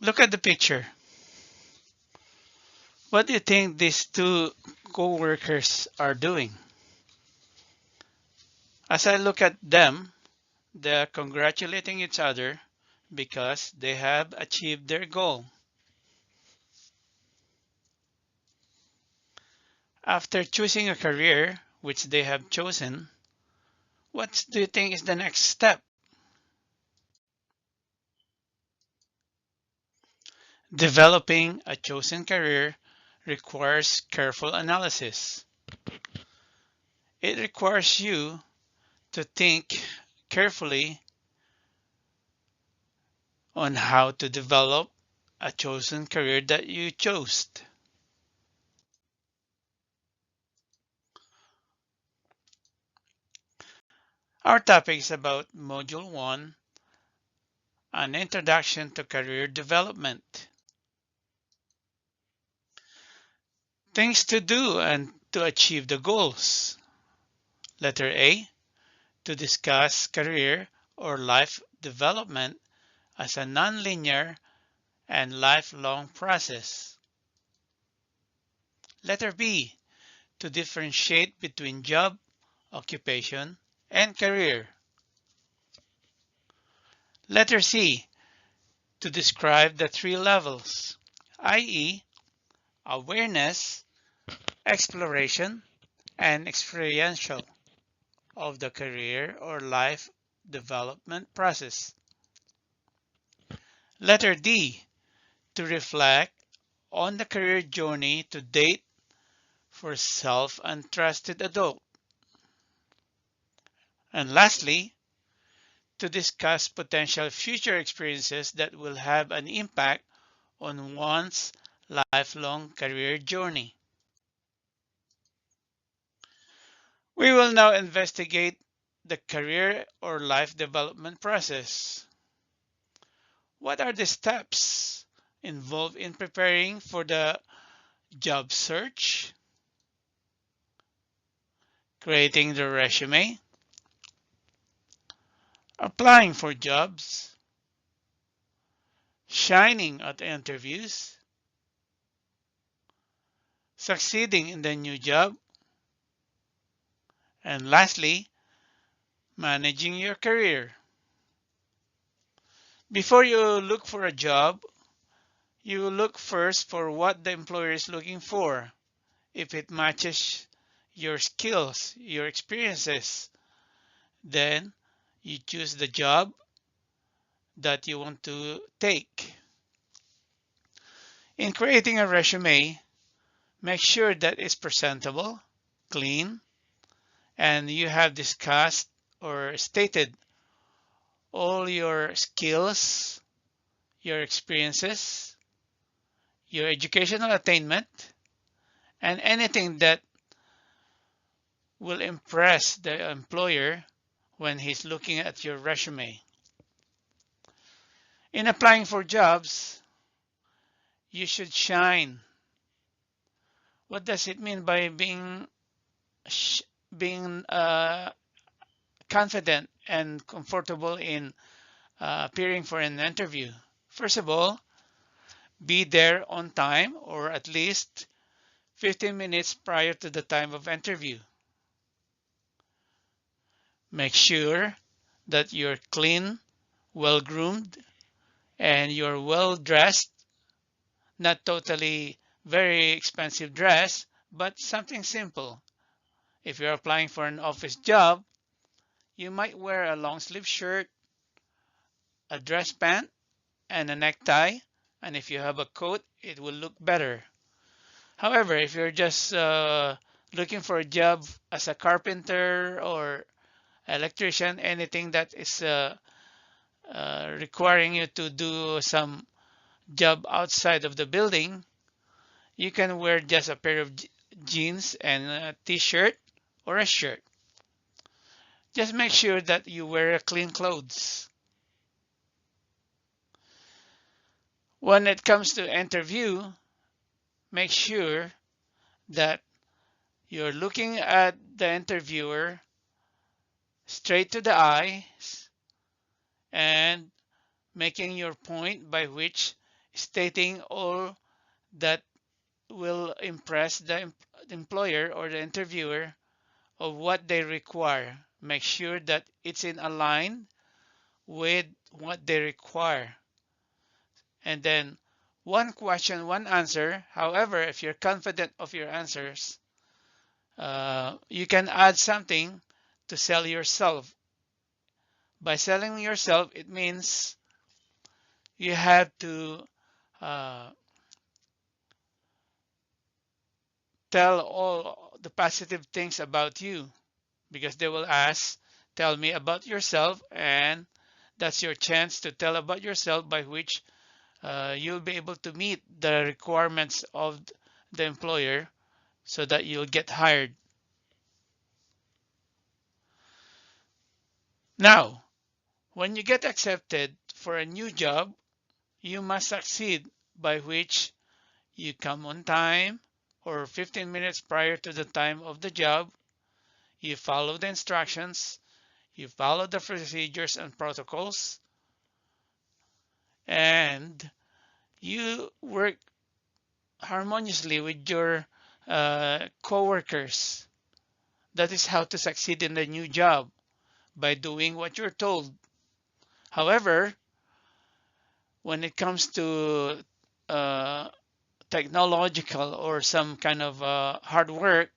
Look at the picture. What do you think these two co-workers are doing? As I look at them, they're congratulating each other because they have achieved their goal. After choosing a career which they have chosen, what do you think is the next step? Developing a chosen career requires careful analysis. It requires you to think carefully on how to develop a chosen career that you chose. Our topic is about Module 1, an introduction to career development. Things to do and to achieve the goals. Letter A, to discuss career or life development as a nonlinear and lifelong process. Letter B, to differentiate between job, occupation, and career. Letter C, to describe the three levels, i.e., awareness, exploration, and experiential of the career or life development process. Letter D, to reflect on the career journey to date for self and trusted adult. And lastly, to discuss potential future experiences that will have an impact on one's lifelong career journey. We will now investigate the career or life development process. What are the steps involved in preparing for the job search, creating the resume, applying for jobs, shining at interviews, succeeding in the new job, and lastly, managing your career. Before you look for a job, you look first for what the employer is looking for. If it matches your skills, your experiences, then you choose the job that you want to take. In creating a resume, make sure that it's presentable, clean, and you have discussed or stated all your skills, your experiences, your educational attainment, and anything that will impress the employer when he's looking at your resume. In applying for jobs, you should shine. What does it mean by being confident and comfortable in appearing for an interview? First of all, be there on time or at least 15 minutes prior to the time of interview. Make sure that you're clean, well groomed, and you're well dressed, not totally very expensive dress, but something simple. If you're applying for an office job, you might wear a long sleeve shirt, a dress pant, and a necktie. And if you have a coat, it will look better. However, if you're just looking for a job as a carpenter or electrician, anything that is requiring you to do some job outside of the building, you can wear just a pair of jeans and a t-shirt or a shirt. Just make sure that you wear clean clothes. When it comes to interview, make sure that you're looking at the interviewer straight to the eyes and making your point by which stating all that will impress the employer or the interviewer of what they require. Make sure that it's in align with what they require. And then one question, one answer. However, if you're confident of your answers, you can add something to sell yourself. By selling yourself, it means you have to uh, tell all the positive things about you, because they will ask, tell me about yourself, and that's your chance to tell about yourself, by which you'll be able to meet the requirements of the employer so that you'll get hired. Now, when you get accepted for a new job, you must succeed, by which you come on time or 15 minutes prior to the time of the job, you follow the instructions, you follow the procedures and protocols, and you work harmoniously with your co-workers. That is how to succeed in the new job, by doing what you're told. However, when it comes to uh, technological or some kind of hard work,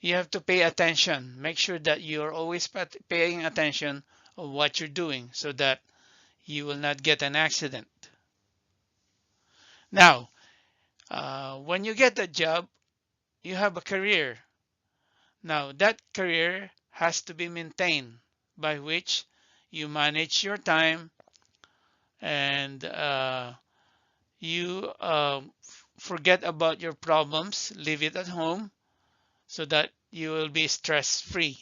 you have to pay attention. Make sure that you're always paying attention of what you're doing so that you will not get an accident. Now, when you get a job, you have a career. Now, that career has to be maintained, by which you manage your time, and you forget about your problems, leave it at home, so that you will be stress free.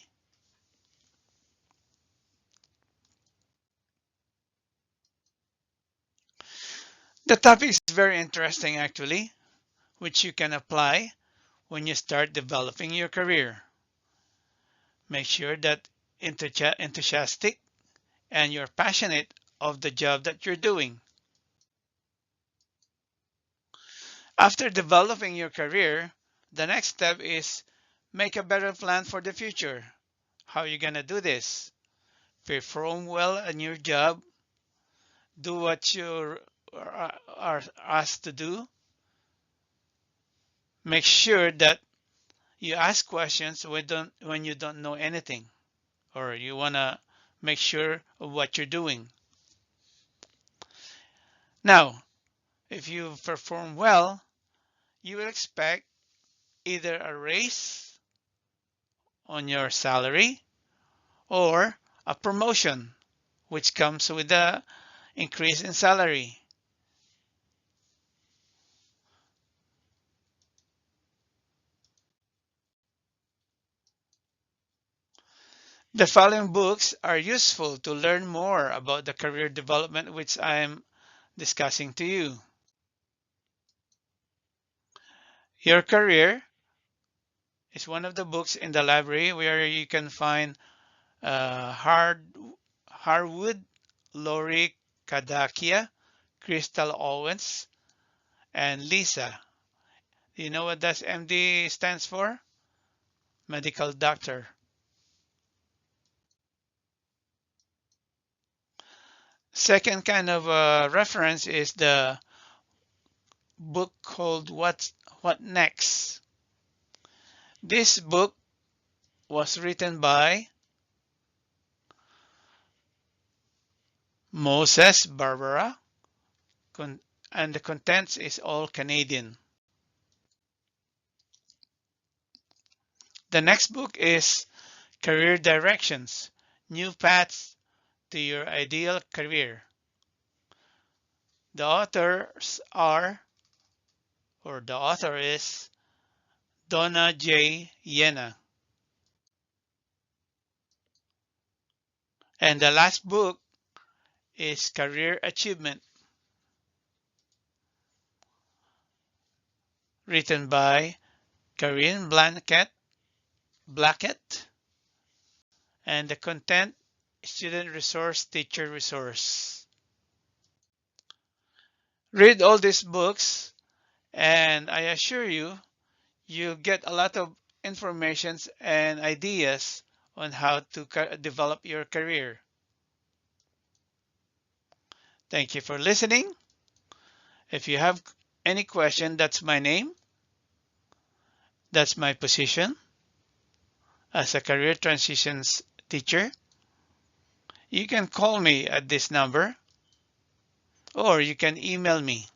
The topic is very interesting, actually, which you can apply when you start developing your career. Make sure that enthusiastic and you're passionate of the job that you're doing. After developing your career, the next step is make a better plan for the future. How are you going to do this? Perform well in your job, do what you are asked to do, make sure that you ask questions when you don't know anything, or you want to make sure of what you're doing. Now, if you perform well, you will expect either a raise on your salary or a promotion, which comes with the increase in salary. The following books are useful to learn more about the career development which I'm discussing to you. Your Career is one of the books in the library where you can find Harwood, Lori Kadakia, Crystal Owens, and Lisa. Do you know what that MD stands for? Medical doctor. Second kind of reference is the book called What Next? This book was written by Moses Barbara, and the contents is all Canadian. The next book is Career Directions, New Paths to Your Ideal Career. The authors are, or the author is Donna J. Yena. And the last book is Career Achievement, written by Karine Blackett, and the content, Student Resource, Teacher Resource. Read all these books, and I assure you, you'll get a lot of information and ideas on how to develop your career. Thank you for listening. If you have any question, that's my name, that's my position as a career transitions teacher. You can call me at this number or you can email me